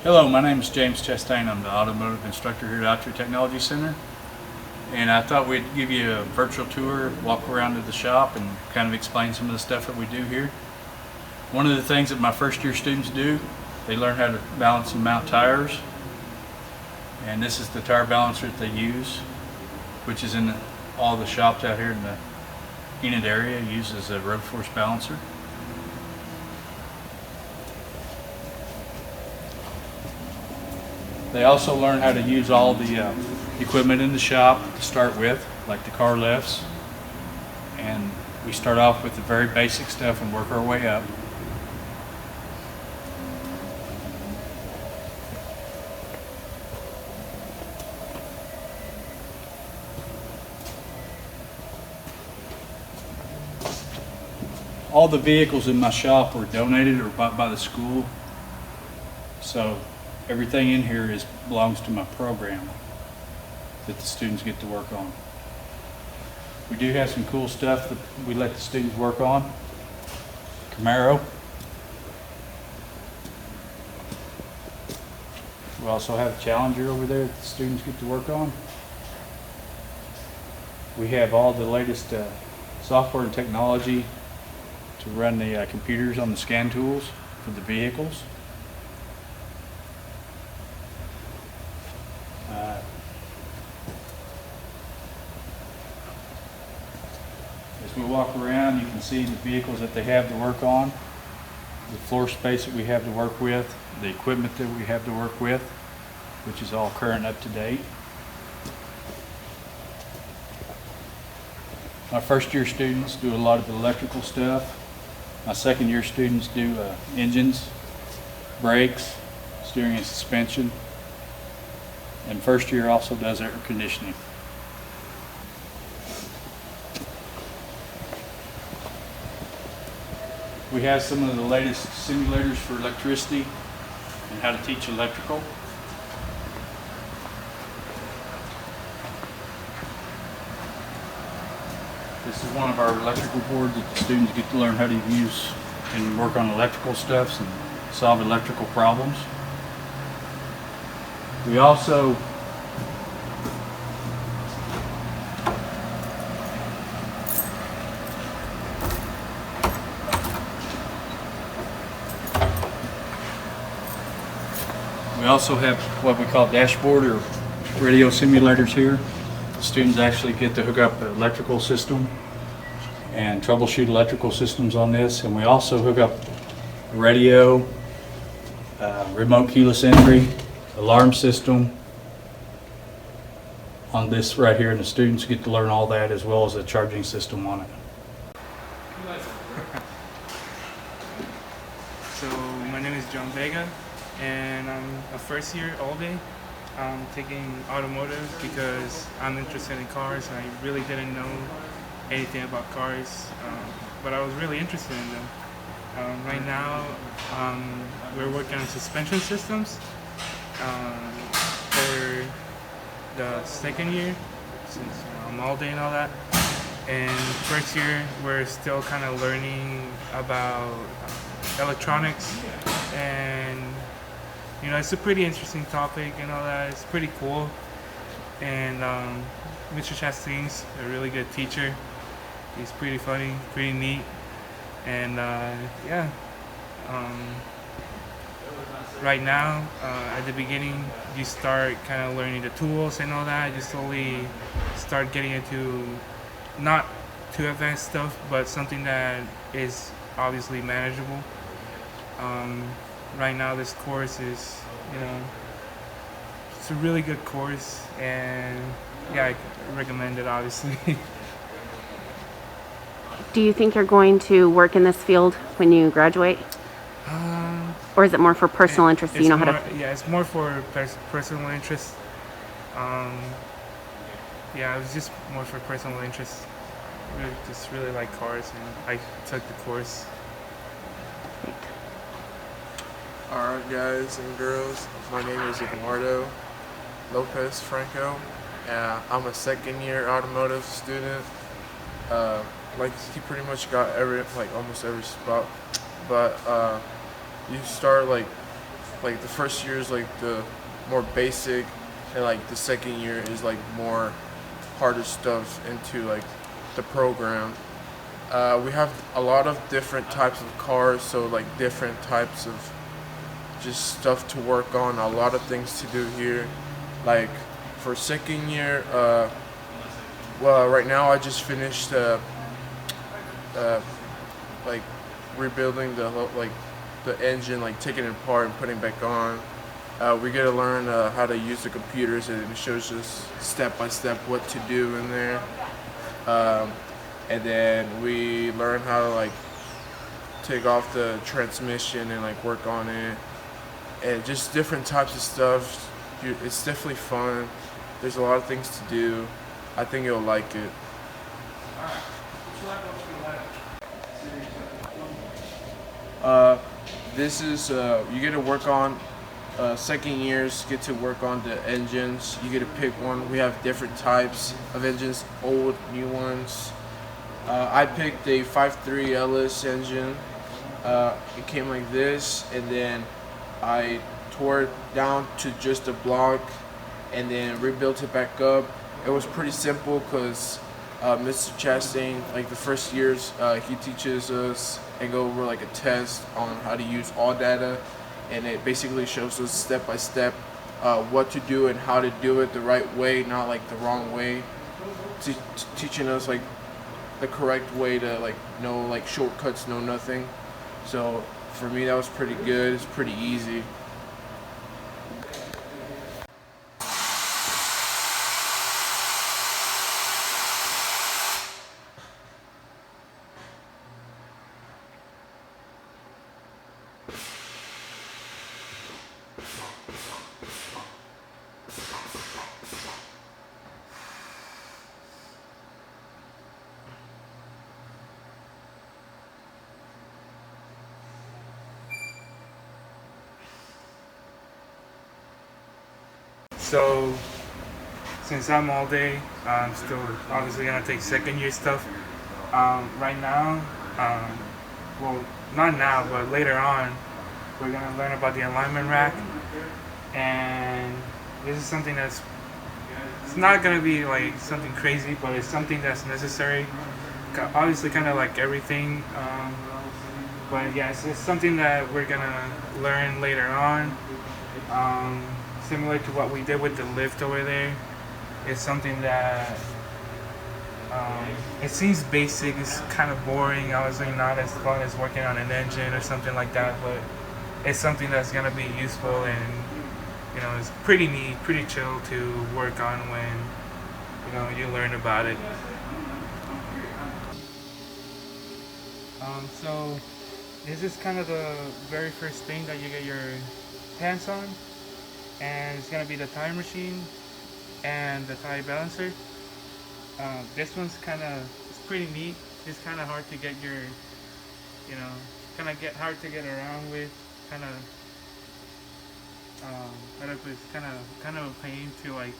Hello, my name is James Chastain. I'm the automotive instructor here at Automotive Technology Center. And I thought we'd give you a virtual tour, walk around to the shop and kind of explain some of the stuff that we do here. One of the things that my first year students do, they learn how to balance and mount tires. And this is the tire balancer that they use, which is in all the shops out here in the Enid area, uses a road force balancer. They also learn how to use all the equipment in the shop to start with, like the car lifts. And we start off with the very basic stuff and work our way up. All the vehicles in my shop were donated or bought by the school. So everything in here belongs to my program that the students get to work on. We do have some cool stuff that we let the students work on. Camaro. We also have a Challenger over there that the students get to work on. We have all the latest software and technology to run the computers on the scan tools for the vehicles. As we walk around, you can see the vehicles that they have to work on, the floor space that we have to work with, the equipment that we have to work with, which is all current up to date. My first year students do a lot of the electrical stuff. My second year students do engines, brakes, steering and suspension. And first year also does air conditioning. We have some of the latest simulators for electricity and how to teach electrical. This is one of our electrical boards that the students get to learn how to use and work on electrical stuff and solve electrical problems. We also have what we call dashboard or radio simulators here. The students actually get to hook up an electrical system and troubleshoot electrical systems on this. And we also hook up radio, remote keyless entry, alarm system on this right here, and the students get to learn all that as well as a charging system on it. So my name is John Vega, and I'm a first year all day. I'm taking automotive because I'm interested in cars, and I really didn't know anything about cars, but I was really interested in them. Right now, we're working on suspension systems for the second year, since I'm all day and all that. And first year, we're still kind of learning about electronics, and it's a pretty interesting topic and all that. It's pretty cool. And Mr. Chastain's a really good teacher. He's pretty funny, pretty neat. And right now, at the beginning, you start kind of learning the tools and all that. You slowly start getting into not too advanced stuff, but something that is obviously manageable. Right now, this course is, it's a really good course, and I recommend it, obviously. Do you think you're going to work in this field when you graduate? Or is it more for personal interest? So you know how to? Yeah, it's more for personal interest. It was just more for personal interest. I really like cars, and I took the course. Alright guys and girls, my name is Eduardo Lopez Franco, and I'm a second year automotive student. He pretty much got almost every spot, but you start like the first year is like the more basic, and like the second year is like more harder stuff into like the program. We have a lot of different types of cars, so like different types of just stuff to work on, a lot of things to do here. Like for second year, well, right now I just finished like rebuilding the engine, like taking it apart and putting it back on. We get to learn how to use the computers, and it shows us step by step what to do in there. And then we learn how to like take off the transmission and like work on it, and just different types of stuff. It's definitely fun. There's a lot of things to do. I think you'll like it. This is you get to work on second years get to work on the engines. You get to pick one. We have different types of engines, old, new ones. I picked a 5.3 LS engine. It came like this, and then I tore it down to just a block and then rebuilt it back up. It was pretty simple because Mr. Chastain, like the first years, he teaches us and go over like a test on how to use all data, and it basically shows us step by step what to do and how to do it the right way, not like the wrong way. Teaching us like the correct way to like no like shortcuts, no nothing. So for me that was pretty good. It's pretty easy. So since I'm all day, I'm still obviously gonna take second year stuff. Right now, well, not now, but later on, we're gonna learn about the alignment rack, and this is something that's it's not gonna be like something crazy, but it's something that's necessary. Obviously, kind of like everything, but yeah, it's something that we're gonna learn later on. Similar to what we did with the lift over there. It's something that it seems basic, it's kind of boring, obviously not as fun as working on an engine or something like that, but it's something that's going to be useful, and you know, it's pretty neat, pretty chill to work on when you learn about it. So this is kind of the very first thing that you get your hands on, and it's gonna be the tire machine and the tire balancer. This one's it's pretty neat. It's kind of hard to get your, hard to get around with. It's kind of a pain to like,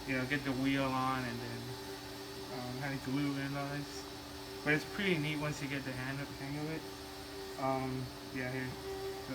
get the wheel on and then having to move and all this. But it's pretty neat once you get the hang of it. Yeah, here. So.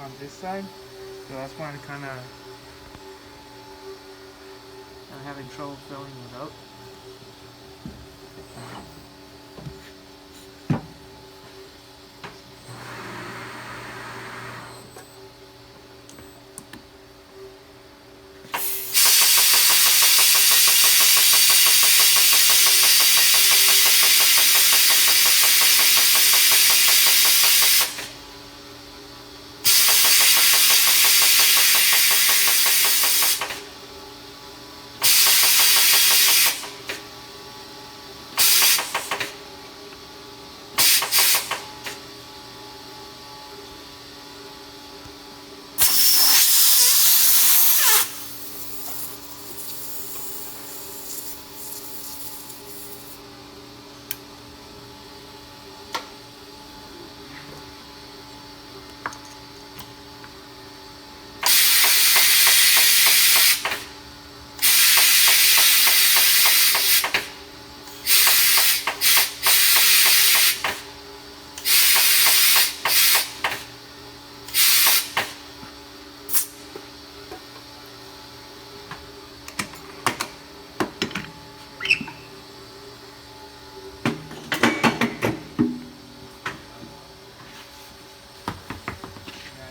on this side, so that's why I'm having trouble filling it up.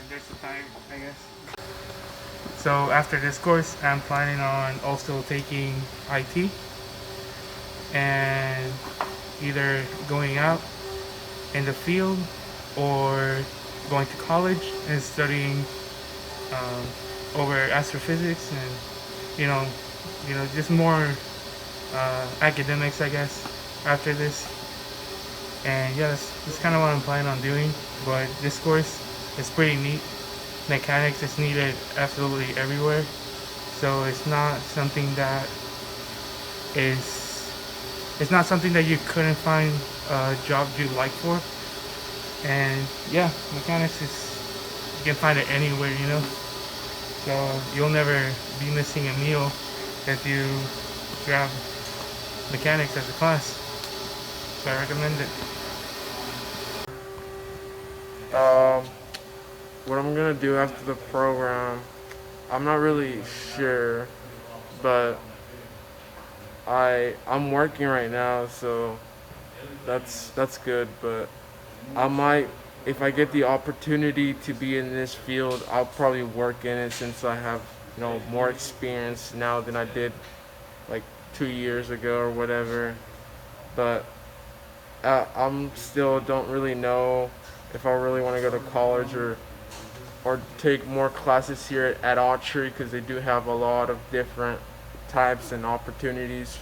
There's the time, I guess. So after this course, I'm planning on also taking IT and either going out in the field or going to college and studying over astrophysics and just more academics, I guess, after this. And yeah, that's kind of what I'm planning on doing. But this course is pretty neat. Mechanics is needed absolutely everywhere, so it's not something that you couldn't find a job you like for. And yeah, mechanics you can find it anywhere, so you'll never be missing a meal if you grab mechanics as a class, so I recommend it. What I'm gonna do after the program, I'm not really sure, but I'm working right now, so that's good. But I might, if I get the opportunity to be in this field, I'll probably work in it since I have more experience now than I did like 2 years ago or whatever. But I'm still don't really know if I really want to go to college or take more classes here at Autry, because they do have a lot of different types and opportunities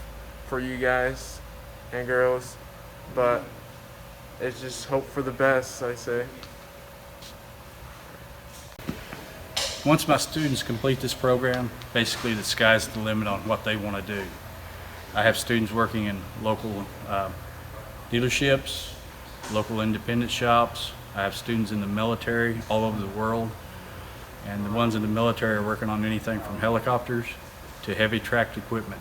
for you guys and girls. But it's just hope for the best, I say. Once my students complete this program, basically the sky's the limit on what they want to do. I have students working in local dealerships, local independent shops. I have students in the military all over the world, and the ones in the military are working on anything from helicopters to heavy tracked equipment.